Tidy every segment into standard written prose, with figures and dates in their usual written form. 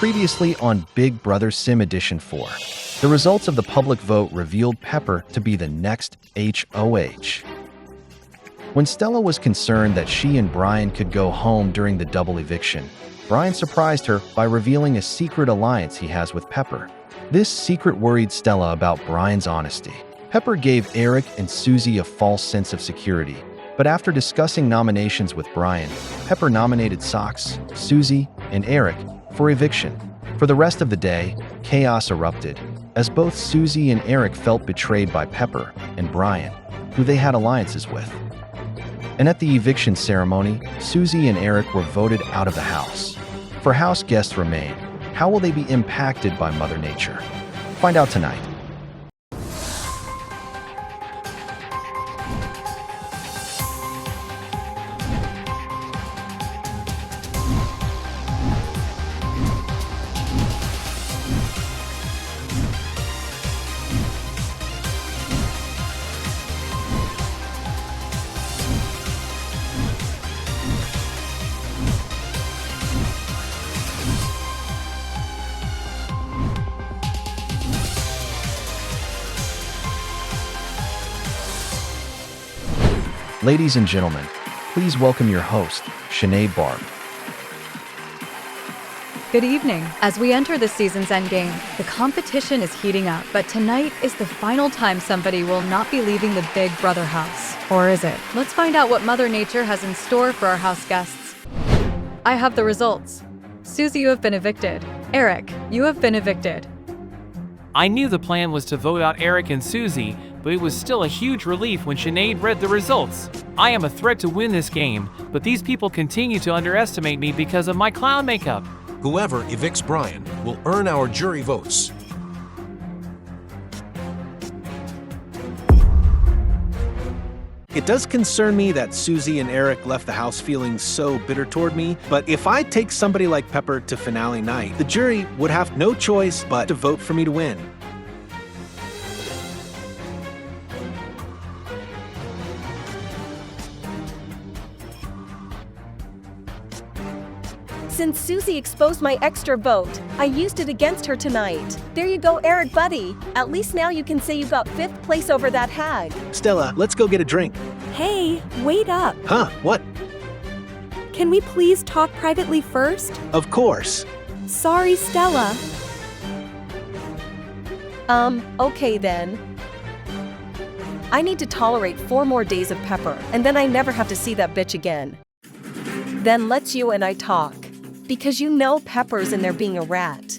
Previously on Big Brother Sim Edition 4, the results of the public vote revealed Pepper to be the next HOH. When Stella was concerned that she and Brian could go home during the double eviction, Brian surprised her by revealing a secret alliance he has with Pepper. This secret worried Stella about Brian's honesty. Pepper gave Eric and Susie a false sense of security, but after discussing nominations with Brian, Pepper nominated Socks, Susie, and Eric for eviction. For the rest of the day, chaos erupted, as both Susie and Eric felt betrayed by Pepper and Brian, who they had alliances with. And at the eviction ceremony, Susie and Eric were voted out of the house. For house guests remain, how will they be impacted by Mother Nature? Find out tonight. Ladies and gentlemen, please welcome your host, Sinead Barb. Good evening. As we enter the season's endgame, the competition is heating up, but tonight is the final time somebody will not be leaving the Big Brother house. Or is it? Let's find out what Mother Nature has in store for our house guests. I have the results. Susie, you have been evicted. Eric, you have been evicted. I knew the plan was to vote out Eric and Susie, but it was still a huge relief when Sinead read the results. I am a threat to win this game, but these people continue to underestimate me because of my clown makeup. Whoever evicts Brian will earn our jury votes. It does concern me that Susie and Eric left the house feeling so bitter toward me, but if I take somebody like Pepper to finale night, the jury would have no choice but to vote for me to win. Since Susie exposed my extra vote, I used it against her tonight. There you go, Eric buddy. At least now you can say you got 5th place over that hag. Stella, let's go get a drink. Hey, wait up. Huh, what? Can we please talk privately first? Of course. Sorry, Stella. Okay then. I need to tolerate 4 more days of Pepper, and then I never have to see that bitch again. Then let's you and I talk. Because you know Pepper's in there being a rat.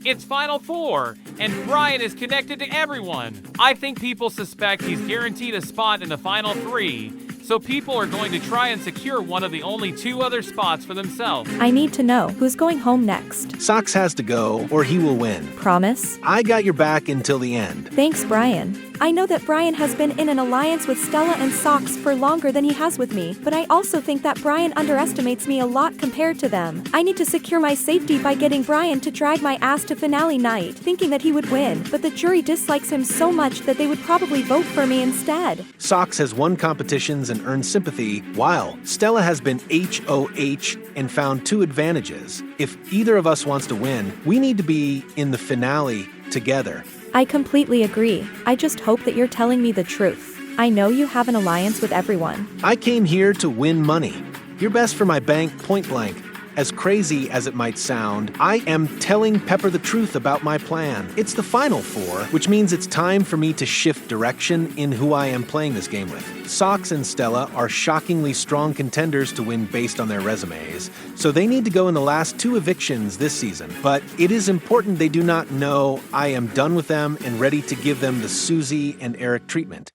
It's Final Four, and Brian is connected to everyone. I think people suspect he's guaranteed a spot in the Final 3, so people are going to try and secure one of the only 2 other spots for themselves. I need to know who's going home next. Socks has to go, or he will win. Promise? I got your back until the end. Thanks, Brian. I know that Brian has been in an alliance with Stella and Socks for longer than he has with me, but I also think that Brian underestimates me a lot compared to them. I need to secure my safety by getting Brian to drag my ass to finale night, thinking that he would win, but the jury dislikes him so much that they would probably vote for me instead. Socks has won competitions and earned sympathy, while Stella has been HOH and found 2 advantages. If either of us wants to win, we need to be in the finale together. I completely agree. I just hope that you're telling me the truth. I know you have an alliance with everyone. I came here to win money. You're best for my bank, point blank. As crazy as it might sound, I am telling Pepper the truth about my plan. It's the Final Four, which means it's time for me to shift direction in who I am playing this game with. Socks and Stella are shockingly strong contenders to win based on their resumes, so they need to go in the last 2 evictions this season. But it is important they do not know I am done with them and ready to give them the Susie and Eric treatment.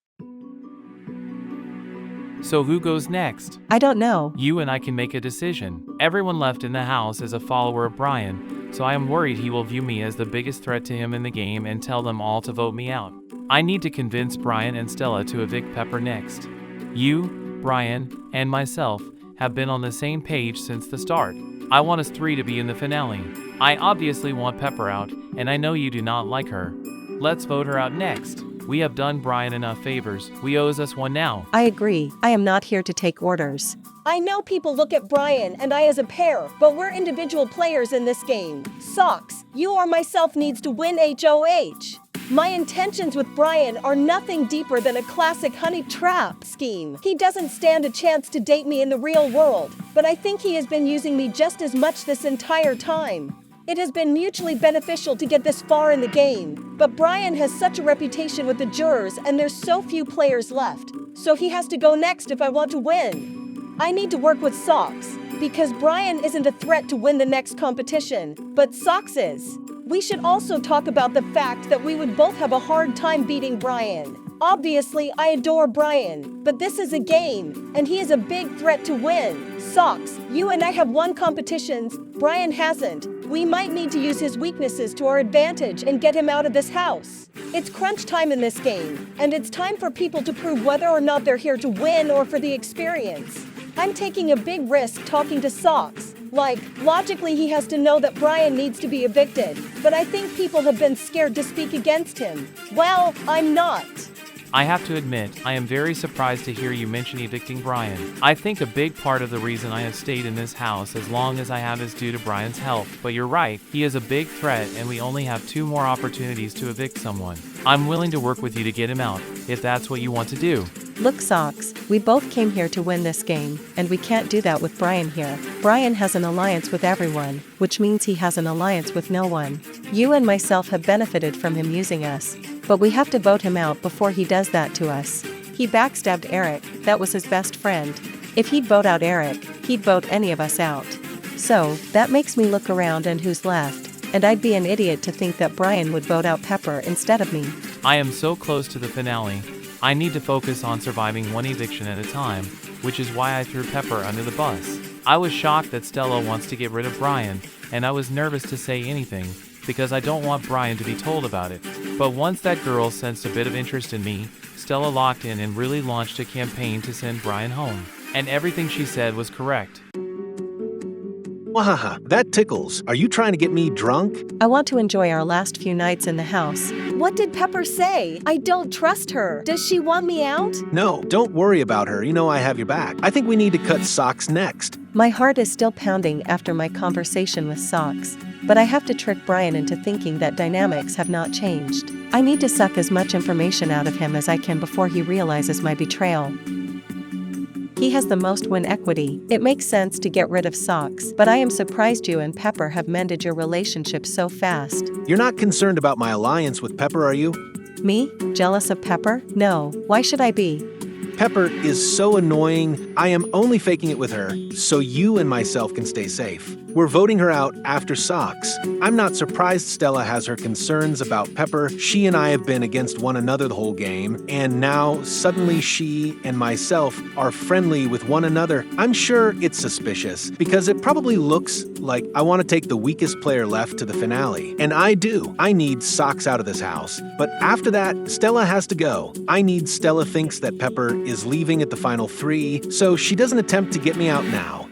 So who goes next? I don't know. You and I can make a decision. Everyone left in the house is a follower of Brian, so I am worried he will view me as the biggest threat to him in the game and tell them all to vote me out. I need to convince Brian and Stella to evict Pepper next. You, Brian, and myself have been on the same page since the start. I want us 3 to be in the finale. I obviously want Pepper out, and I know you do not like her. Let's vote her out next. We have done Brian enough favors. He owes us one now. I agree. I am not here to take orders. I know people look at Brian and I as a pair, but we're individual players in this game. Socks, you or myself needs to win HOH. My intentions with Brian are nothing deeper than a classic honey trap scheme. He doesn't stand a chance to date me in the real world, but I think he has been using me just as much this entire time. It has been mutually beneficial to get this far in the game, but Brian has such a reputation with the jurors and there's so few players left, so he has to go next if I want to win. I need to work with Socks, because Brian isn't a threat to win the next competition, but Socks is. We should also talk about the fact that we would both have a hard time beating Brian. Obviously, I adore Brian, but this is a game, and he is a big threat to win. Socks, you and I have won competitions, Brian hasn't. We might need to use his weaknesses to our advantage and get him out of this house. It's crunch time in this game, and it's time for people to prove whether or not they're here to win or for the experience. I'm taking a big risk talking to Socks. Logically he has to know that Brian needs to be evicted, but I think people have been scared to speak against him. Well, I'm not. I have to admit, I am very surprised to hear you mention evicting Brian. I think a big part of the reason I have stayed in this house as long as I have is due to Brian's help. But you're right, he is a big threat and we only have 2 more opportunities to evict someone. I'm willing to work with you to get him out, if that's what you want to do. Look, Socks, we both came here to win this game, and we can't do that with Brian here. Brian has an alliance with everyone, which means he has an alliance with no one. You and myself have benefited from him using us, but we have to vote him out before he does that to us. He backstabbed Eric, that was his best friend. If he'd vote out Eric, he'd vote any of us out. So, that makes me look around and who's left, and I'd be an idiot to think that Brian would vote out Pepper instead of me. I am so close to the finale. I need to focus on surviving one eviction at a time, which is why I threw Pepper under the bus. I was shocked that Stella wants to get rid of Brian, and I was nervous to say anything, because I don't want Brian to be told about it. But once that girl sensed a bit of interest in me, Stella locked in and really launched a campaign to send Brian home. And everything she said was correct. Wahaha, that tickles. Are you trying to get me drunk? I want to enjoy our last few nights in the house. What did Pepper say? I don't trust her. Does she want me out? No, don't worry about her. You know I have your back. I think we need to cut Socks next. My heart is still pounding after my conversation with Socks, but I have to trick Brian into thinking that dynamics have not changed. I need to suck as much information out of him as I can before he realizes my betrayal. He has the most win equity. It makes sense to get rid of Socks, but I am surprised you and Pepper have mended your relationship so fast. You're not concerned about my alliance with Pepper, are you? Me? Jealous of Pepper? No, why should I be? Pepper is so annoying. I am only faking it with her, so you and myself can stay safe. We're voting her out after Socks. I'm not surprised Stella has her concerns about Pepper. She and I have been against one another the whole game, and now suddenly she and myself are friendly with one another. I'm sure it's suspicious, because it probably looks like I want to take the weakest player left to the finale. And I do. I need Socks out of this house. But after that, Stella has to go. I need Stella thinks that Pepper is leaving at the final 3, so she doesn't attempt to get me out now.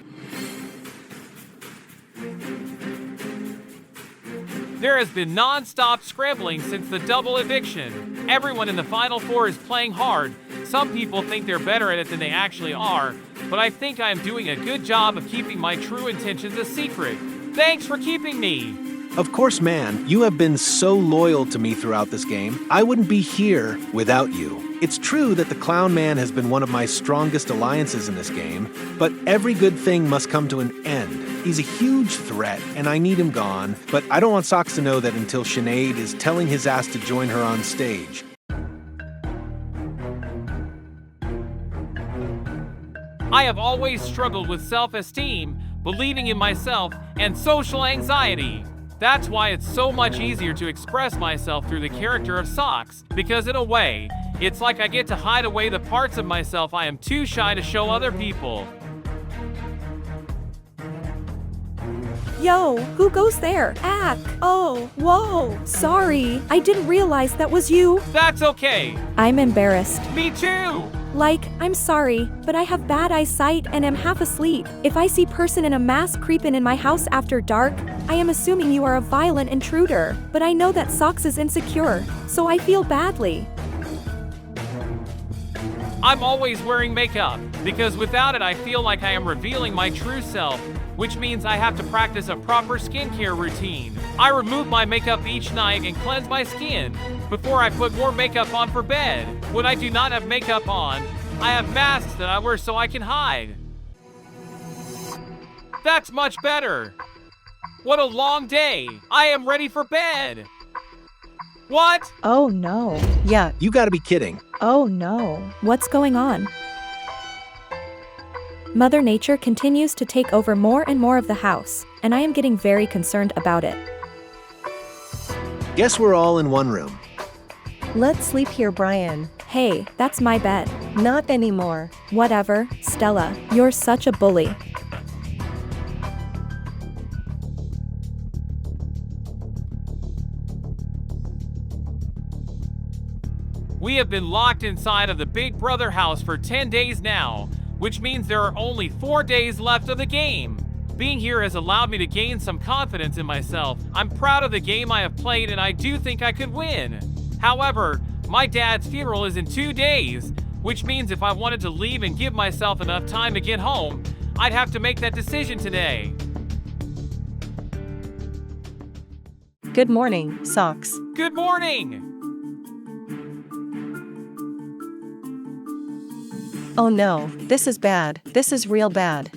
There has been non-stop scrambling since the double eviction. Everyone in the final 4 is playing hard. Some people think they're better at it than they actually are, but I think I am doing a good job of keeping my true intentions a secret. Thanks for keeping me. Of course, man, you have been so loyal to me throughout this game. I wouldn't be here without you. It's true that the Clown Man has been one of my strongest alliances in this game, but every good thing must come to an end. He's a huge threat, and I need him gone, but I don't want Socks to know that until Sinead is telling his ass to join her on stage. I have always struggled with self-esteem, believing in myself, and social anxiety. That's why it's so much easier to express myself through the character of Socks, because in a way, it's like I get to hide away the parts of myself I am too shy to show other people. Yo, who goes there? Ack. Oh, whoa. Sorry, I didn't realize that was you. That's okay. I'm embarrassed. Me too. I'm sorry, but I have bad eyesight and am half asleep. If I see person in a mask creeping in my house after dark, I am assuming you are a violent intruder. But I know that Socks is insecure, so I feel badly. I'm always wearing makeup, because without it I feel like I am revealing my true self, which means I have to practice a proper skincare routine. I remove my makeup each night and cleanse my skin before I put more makeup on for bed. When I do not have makeup on, I have masks that I wear so I can hide. That's much better. What a long day. I am ready for bed. What? Oh no. Yeah, you gotta be kidding. Oh no. What's going on? Mother Nature continues to take over more and more of the house, and I am getting very concerned about it. Guess we're all in one room. Let's sleep here, Brian. Hey, that's my bed. Not anymore. Whatever, Stella, you're such a bully. We have been locked inside of the Big Brother house for 10 days now, which means there are only 4 days left of the game. Being here has allowed me to gain some confidence in myself. I'm proud of the game I have played and I do think I could win. However, my dad's funeral is in 2 days, which means if I wanted to leave and give myself enough time to get home, I'd have to make that decision today. Good morning, Socks. Good morning! Oh no, this is bad. This is real bad.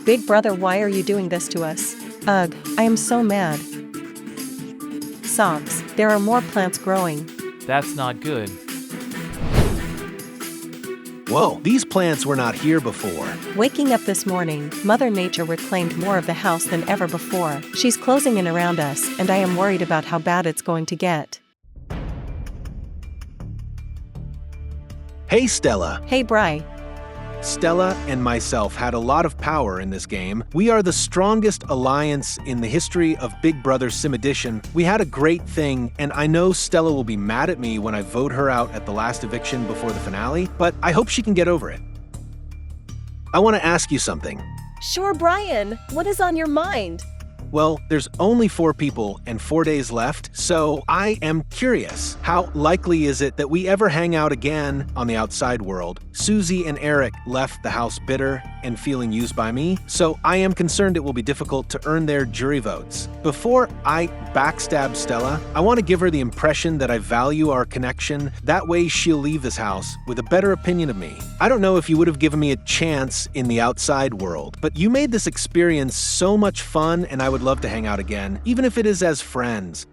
Big Brother, why are you doing this to us? Ugh, I am so mad. Socks, there are more plants growing. That's not good. Whoa, these plants were not here before. Waking up this morning, Mother Nature reclaimed more of the house than ever before. She's closing in around us, and I am worried about how bad it's going to get. Hey, Stella. Hey, Bri. Stella and myself had a lot of power in this game. We are the strongest alliance in the history of Big Brother Sim Edition. We had a great thing, and I know Stella will be mad at me when I vote her out at the last eviction before the finale, but I hope she can get over it. I want to ask you something. Sure, Brian. What is on your mind? Well, there's only 4 people and 4 days left, so I am curious. How likely is it that we ever hang out again on the outside world? Susie and Eric left the house bitter and feeling used by me, so I am concerned it will be difficult to earn their jury votes. Before I backstab Stella, I want to give her the impression that I value our connection. That way she'll leave this house with a better opinion of me. I don't know if you would have given me a chance in the outside world, but you made this experience so much fun and I would love to hang out again, even if it is as friends.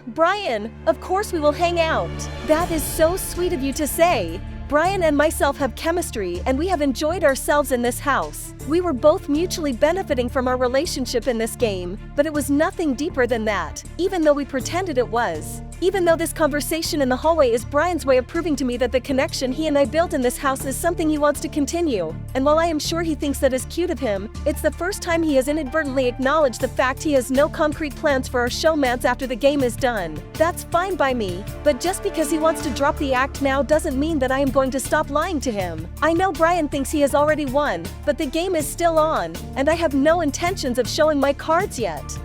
Brian, of course we will hang out. That is so sweet of you to say. Brian and myself have chemistry and we have enjoyed ourselves in this house. We were both mutually benefiting from our relationship in this game, but it was nothing deeper than that, even though we pretended it was. Even though this conversation in the hallway is Brian's way of proving to me that the connection he and I built in this house is something he wants to continue. And while I am sure he thinks that is cute of him, it's the first time he has inadvertently acknowledged the fact he has no concrete plans for our showmance after the game is done. That's fine by me, but just because he wants to drop the act now doesn't mean that I am going to stop lying to him. I know Brian thinks he has already won, but the game is still on, and I have no intentions of showing my cards yet.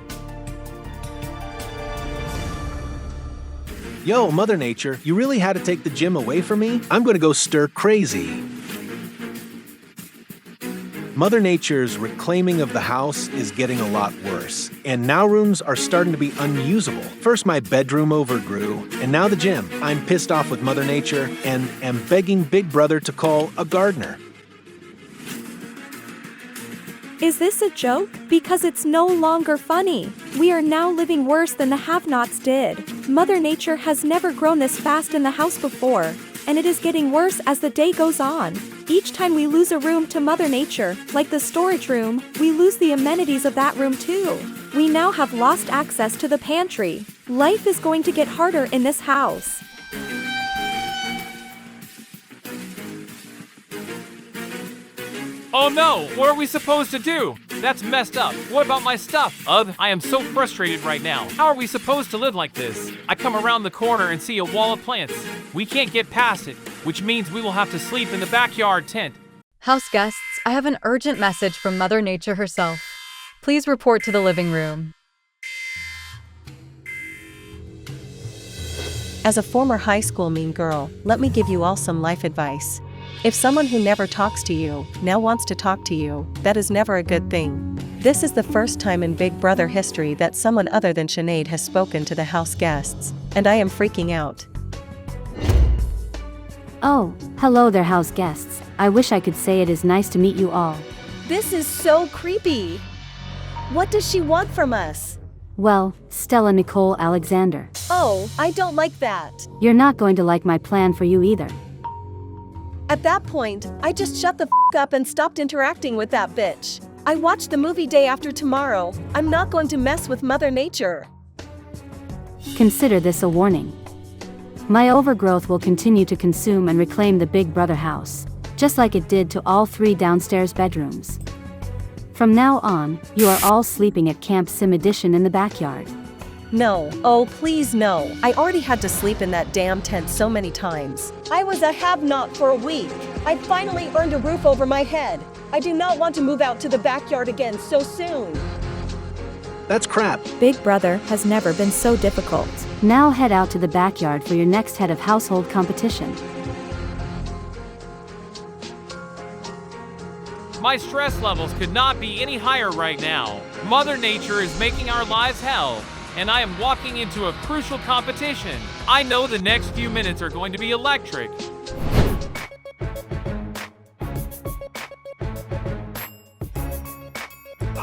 Yo, Mother Nature, you really had to take the gym away from me? I'm gonna go stir crazy. Mother Nature's reclaiming of the house is getting a lot worse, and now rooms are starting to be unusable. First my bedroom overgrew, and now the gym. I'm pissed off with Mother Nature and am begging Big Brother to call a gardener. Is this a joke? Because it's no longer funny. We are now living worse than the have-nots did. Mother Nature has never grown this fast in the house before, and it is getting worse as the day goes on. Each time we lose a room to Mother Nature, like the storage room, we lose the amenities of that room too. We now have lost access to the pantry. Life is going to get harder in this house. Oh no, what are we supposed to do? That's messed up. What about my stuff? I am so frustrated right now. How are we supposed to live like this? I come around the corner and see a wall of plants. We can't get past it, which means we will have to sleep in the backyard tent. House guests, I have an urgent message from Mother Nature herself. Please report to the living room. As a former high school mean girl, let me give you all some life advice. If someone who never talks to you now wants to talk to you, that is never a good thing. This is the first time in Big Brother history that someone other than Sinead has spoken to the house guests, and I am freaking out. Oh, hello there, house guests. I wish I could say it is nice to meet you all. This is so creepy. What does she want from us? Well, Stella Nicole Alexander. Oh, I don't like that. You're not going to like my plan for you either. At that point, I just shut the up and stopped interacting with that bitch. I watched the movie Day After Tomorrow. I'm not going to mess with Mother Nature. Consider this a warning. My overgrowth will continue to consume and reclaim the Big Brother house, just like it did to all 3 downstairs bedrooms. From now on, you are all sleeping at Camp Sim Edition in the backyard. No, oh please no, I already had to sleep in that damn tent so many times. I was a have-not for a week. I finally earned a roof over my head. I do not want to move out to the backyard again so soon. That's crap. Big Brother has never been so difficult. Now head out to the backyard for your next head of household competition. My stress levels could not be any higher right now. Mother Nature is making our lives hell, and I am walking into a crucial competition. I know the next few minutes are going to be electric.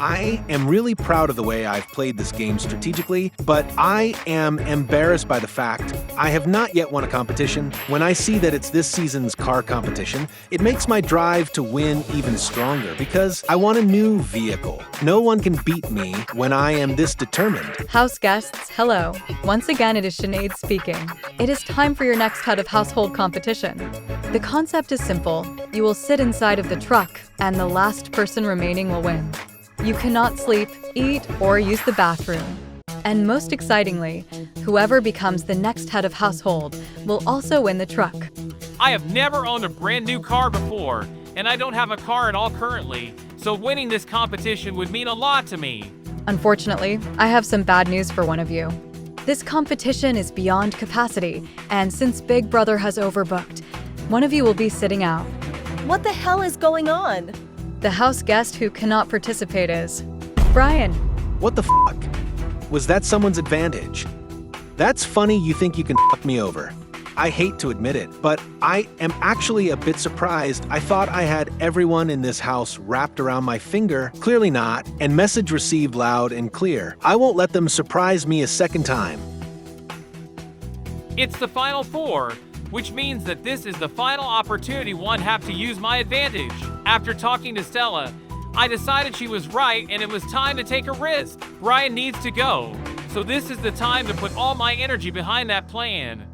I am really proud of the way I've played this game strategically, but I am embarrassed by the fact I have not yet won a competition. When I see that it's this season's car competition, it makes my drive to win even stronger because I want a new vehicle. No one can beat me when I am this determined. House guests, hello. Once again, it is Sinead speaking. It is time for your next head of household competition. The concept is simple. You will sit inside of the truck, and the last person remaining will win. You cannot sleep, eat, or use the bathroom. And most excitingly, whoever becomes the next head of household will also win the truck. I have never owned a brand new car before, and I don't have a car at all currently, so winning this competition would mean a lot to me. Unfortunately, I have some bad news for one of you. This competition is beyond capacity, and since Big Brother has overbooked, one of you will be sitting out. What the hell is going on? The house guest who cannot participate is Brian. What the fuck? Was that someone's advantage? That's funny you think you can fuck me over. I hate to admit it, but I am actually a bit surprised. I thought I had everyone in this house wrapped around my finger. Clearly not, and message received loud and clear. I won't let them surprise me a second time. It's the final 4, which means that this is the final opportunity one have to use my advantage. After talking to Stella, I decided she was right and it was time to take a risk. Brian needs to go, so this is the time to put all my energy behind that plan.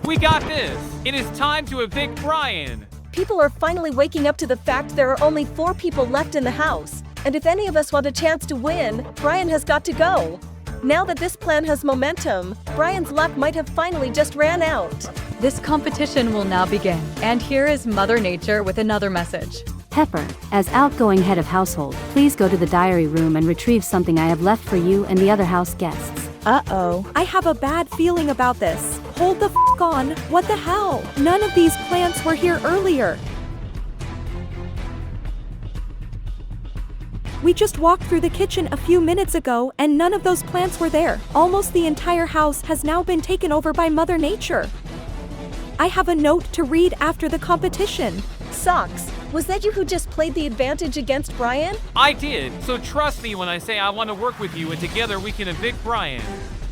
We got this! It is time to evict Brian! People are finally waking up to the fact there are only 4 people left in the house. And if any of us want a chance to win, Brian has got to go. Now that this plan has momentum, Brian's luck might have finally just ran out. This competition will now begin, and here is Mother Nature with another message. Pepper, as outgoing head of household, please go to the diary room and retrieve something I have left for you and the other house guests. Uh-oh. I have a bad feeling about this. Hold the f*** on. What the hell? None of these plants were here earlier. We just walked through the kitchen a few minutes ago and none of those plants were there. Almost the entire house has now been taken over by Mother Nature. I have a note to read after the competition. Socks, was that you who just played the advantage against Brian? I did, so trust me when I say I want to work with you and together we can evict Brian.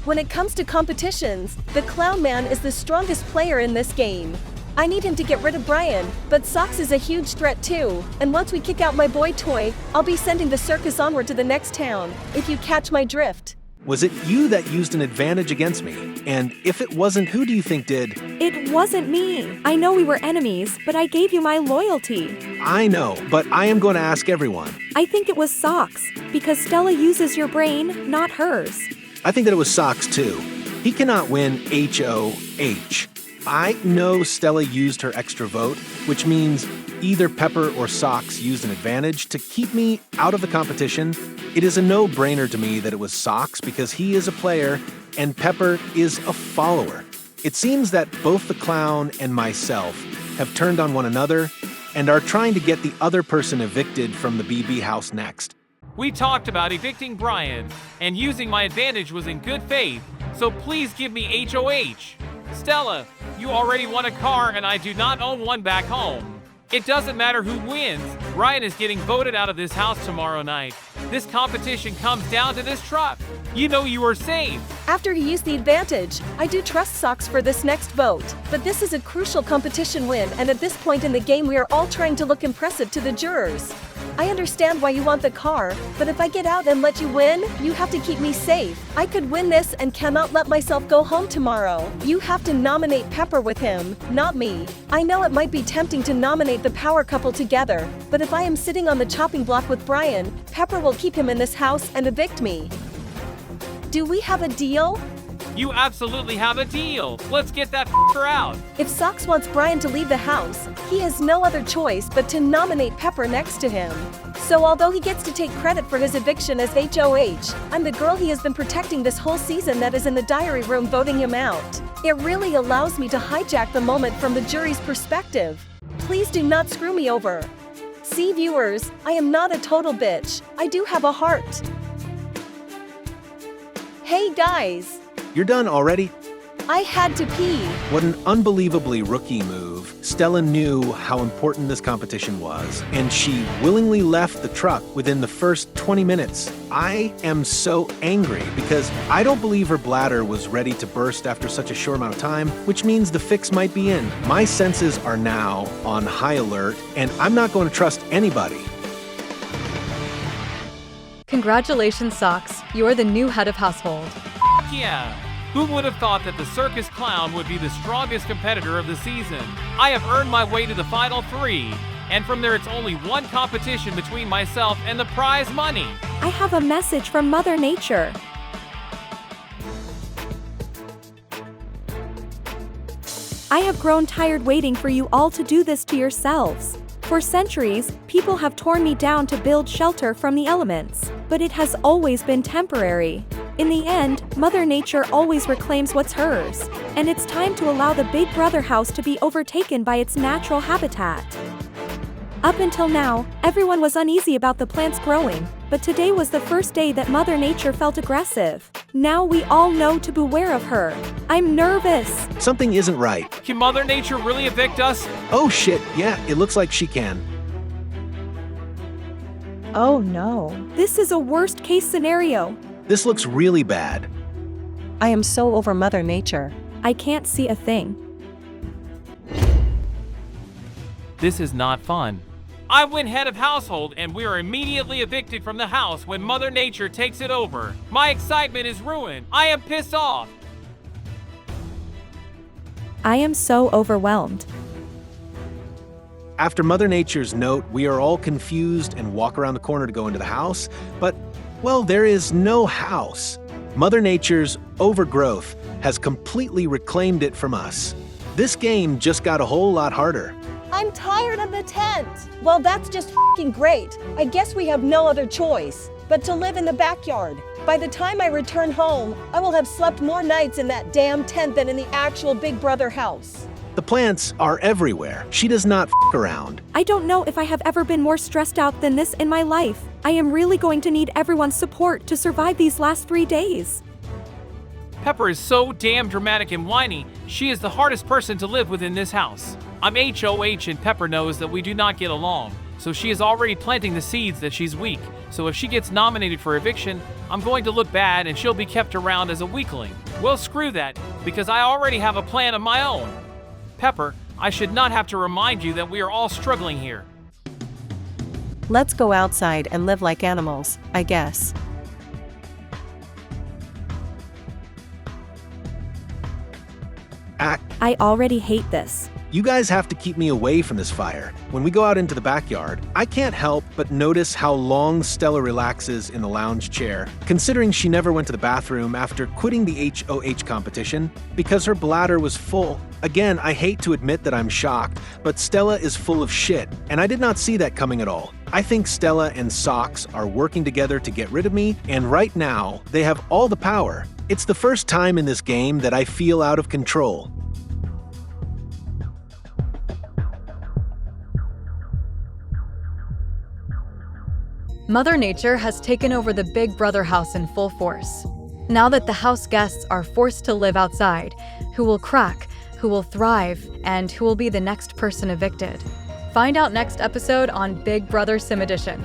When it comes to competitions, the Clown Man is the strongest player in this game. I need him to get rid of Brian, but Socks is a huge threat too. And once we kick out my boy toy, I'll be sending the circus onward to the next town, if you catch my drift. Was it you that used an advantage against me? And if it wasn't, who do you think did? It wasn't me. I know we were enemies, but I gave you my loyalty. I know, but I am going to ask everyone. I think it was Socks, because Stella uses your brain, not hers. I think that it was Socks too. He cannot win HOH. I know Stella used her extra vote, which means either Pepper or Socks used an advantage to keep me out of the competition, it is a no-brainer to me that it was Socks because he is a player and Pepper is a follower. It seems that both the clown and myself have turned on one another and are trying to get the other person evicted from the BB house next. We talked about evicting Brian, and using my advantage was in good faith, so please give me HOH. Stella, you already won a car and I do not own one back home. It doesn't matter who wins, Brian is getting voted out of this house tomorrow night. This competition comes down to this truck. You know you are safe. After he used the advantage, I do trust Socks for this next vote. But this is a crucial competition win, and at this point in the game we are all trying to look impressive to the jurors. I understand why you want the car, but if I get out and let you win, you have to keep me safe. I could win this and cannot let myself go home tomorrow. You have to nominate Pepper with him, not me. I know it might be tempting to nominate the power couple together, but if I am sitting on the chopping block with Brian, Pepper will keep him in this house and evict me. Do we have a deal? You absolutely have a deal. Let's get that f***er out. If Socks wants Brian to leave the house, he has no other choice but to nominate Pepper next to him. So although he gets to take credit for his eviction as HOH, I'm the girl he has been protecting this whole season that is in the diary room voting him out. It really allows me to hijack the moment from the jury's perspective. Please do not screw me over. See viewers, I am not a total bitch. I do have a heart. Hey guys! You're done already? I had to pee. What an unbelievably rookie move. Stella knew how important this competition was, and she willingly left the truck within the first 20 minutes. I am so angry because I don't believe her bladder was ready to burst after such a short amount of time, which means the fix might be in. My senses are now on high alert, and I'm not going to trust anybody. Congratulations, Socks. You're the new head of household. Yeah. Who would have thought that the circus clown would be the strongest competitor of the season? I have earned my way to the final 3, and from there it's only one competition between myself and the prize money. I have a message from Mother Nature. I have grown tired waiting for you all to do this to yourselves. For centuries, people have torn me down to build shelter from the elements, but it has always been temporary. In the end, Mother Nature always reclaims what's hers, and it's time to allow the Big Brother house to be overtaken by its natural habitat. Up until now, everyone was uneasy about the plants growing, but today was the first day that Mother Nature felt aggressive. Now we all know to beware of her. I'm nervous. Something isn't right. Can Mother Nature really evict us? Oh shit, yeah, it looks like she can. Oh no. This is a worst-case scenario. This looks really bad. I am so over Mother Nature. I can't see a thing. This is not fun. I win head of household and we are immediately evicted from the house when Mother Nature takes it over. My excitement is ruined. I am pissed off. I am so overwhelmed. After Mother Nature's note, we are all confused and walk around the corner to go into the house, but, well, there is no house. Mother Nature's overgrowth has completely reclaimed it from us. This game just got a whole lot harder. I'm tired of the tent. Well, that's just f***ing great. I guess we have no other choice but to live in the backyard. By the time I return home, I will have slept more nights in that damn tent than in the actual Big Brother house. The plants are everywhere. She does not f*** around. I don't know if I have ever been more stressed out than this in my life. I am really going to need everyone's support to survive these last 3 days. Pepper is so damn dramatic and whiny. She is the hardest person to live with in this house. I'm HOH and Pepper knows that we do not get along, so she is already planting the seeds that she's weak. So if she gets nominated for eviction, I'm going to look bad and she'll be kept around as a weakling. Well, screw that, because I already have a plan of my own. Pepper, I should not have to remind you that we are all struggling here. Let's go outside and live like animals, I guess. Ah, I already hate this. You guys have to keep me away from this fire. When we go out into the backyard, I can't help but notice how long Stella relaxes in the lounge chair, considering she never went to the bathroom after quitting the HOH competition because her bladder was full. Again, I hate to admit that I'm shocked, but Stella is full of shit, and I did not see that coming at all. I think Stella and Socks are working together to get rid of me, and right now, they have all the power. It's the first time in this game that I feel out of control. Mother Nature has taken over the Big Brother house in full force. Now that the house guests are forced to live outside, who will crack, who will thrive, and who will be the next person evicted? Find out next episode on Big Brother Sim Edition.